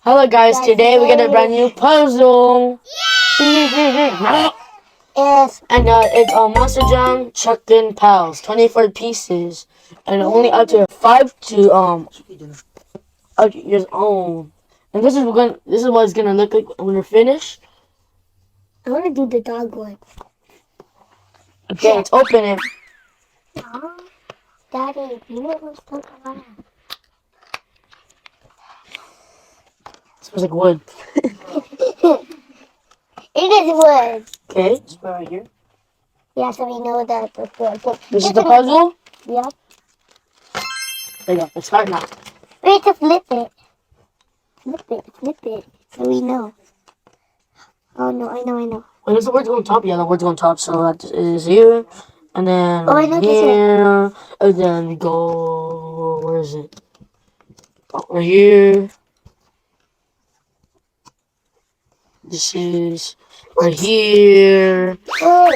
Hello guys, today we got a brand new puzzle. Yes. And it's Monster Jam Chuckin' Pals, 24 pieces, and only up to 5 to years old. And this is what it's gonna look like when we're finished. I want to do the dog one. Okay, let's open it. Aw, Daddy, you know what's talking about? It smells like wood. It is wood. Okay, it's right here. Yeah, so we know that before. Okay. This is the puzzle. Yeah. There you go. Let's start now. We have to flip it. Flip it. So we know. Oh no, I know. Wait, is the words on top? Yeah, the words on top. So that is here, and then Oh, I know this one. here, and then we go. Where is it? Oh, right here. This is right here. Oh,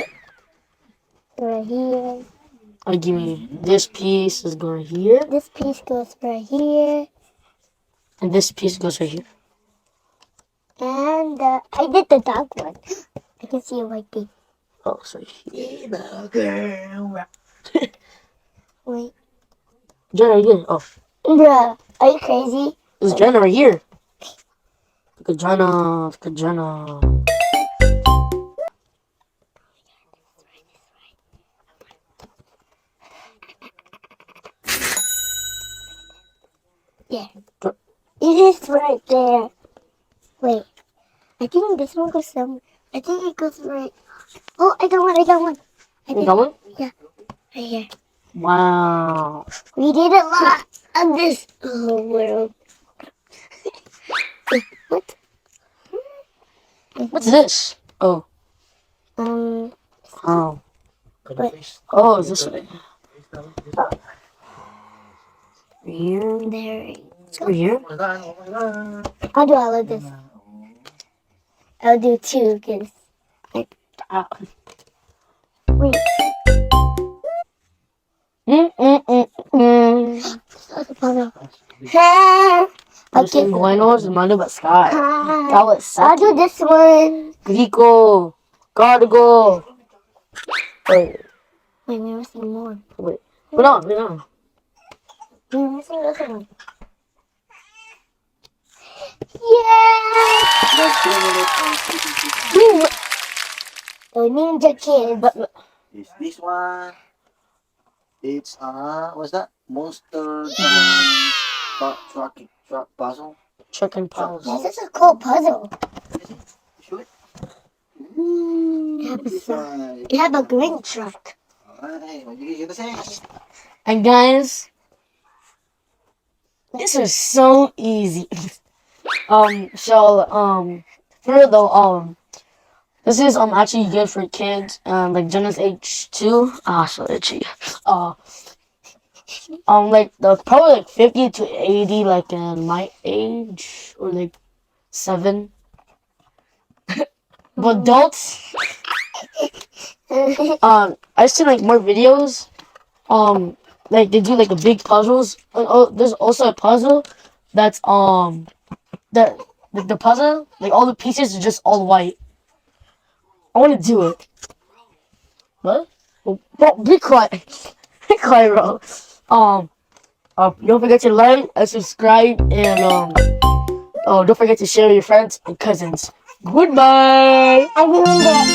right here. Oh, give me this piece is going here, This piece goes right here. and this piece goes right here. And I did the dog one. I can see it like this. Oh, sorry. Wait, Wait. Jenna right here. Oh, Bruh, are you crazy? there's Jenna right here. Look at Jenna. Look at Jenna. Yeah. It is right there. Wait. I think this one goes some. I think it goes right. Oh, I got one. You got one? Yeah. Right here. Wow. We did a lot of this. Oh, world. What? What's this? Oh. Um. Oh. What? Oh, is this way? Here. There. It's over here. I'll do all of this. I'll do two, cause. Ah. Wait. This Okay. is Buenos Mano Bascar. That was I'll do this one. Grico. Cargo. Wait. Wait, we're missing more. Wait. Wait on. We're missing this one. Yeah! The Ninja Kid. Is this one? It's what's that? Monster truck puzzle. Chicken pals. This is a cool puzzle. Is it? Show it. You have a green truck. Alright, what you gonna say? And guys, this is so easy. This is actually good for kids, like Jenna's age 2. Ah, so itchy. Like probably like 50 to 80, like in my age, or like 7. But adults, I've seen like more videos, like they do like a big puzzles. Oh, there's also a puzzle that's that like the puzzle, like all the pieces are just all white. I want to do it. What? Oh, be quiet. Be quiet, bro. Don't forget to like and subscribe, and don't forget to share with your friends and cousins. Goodbye. I'm doing that.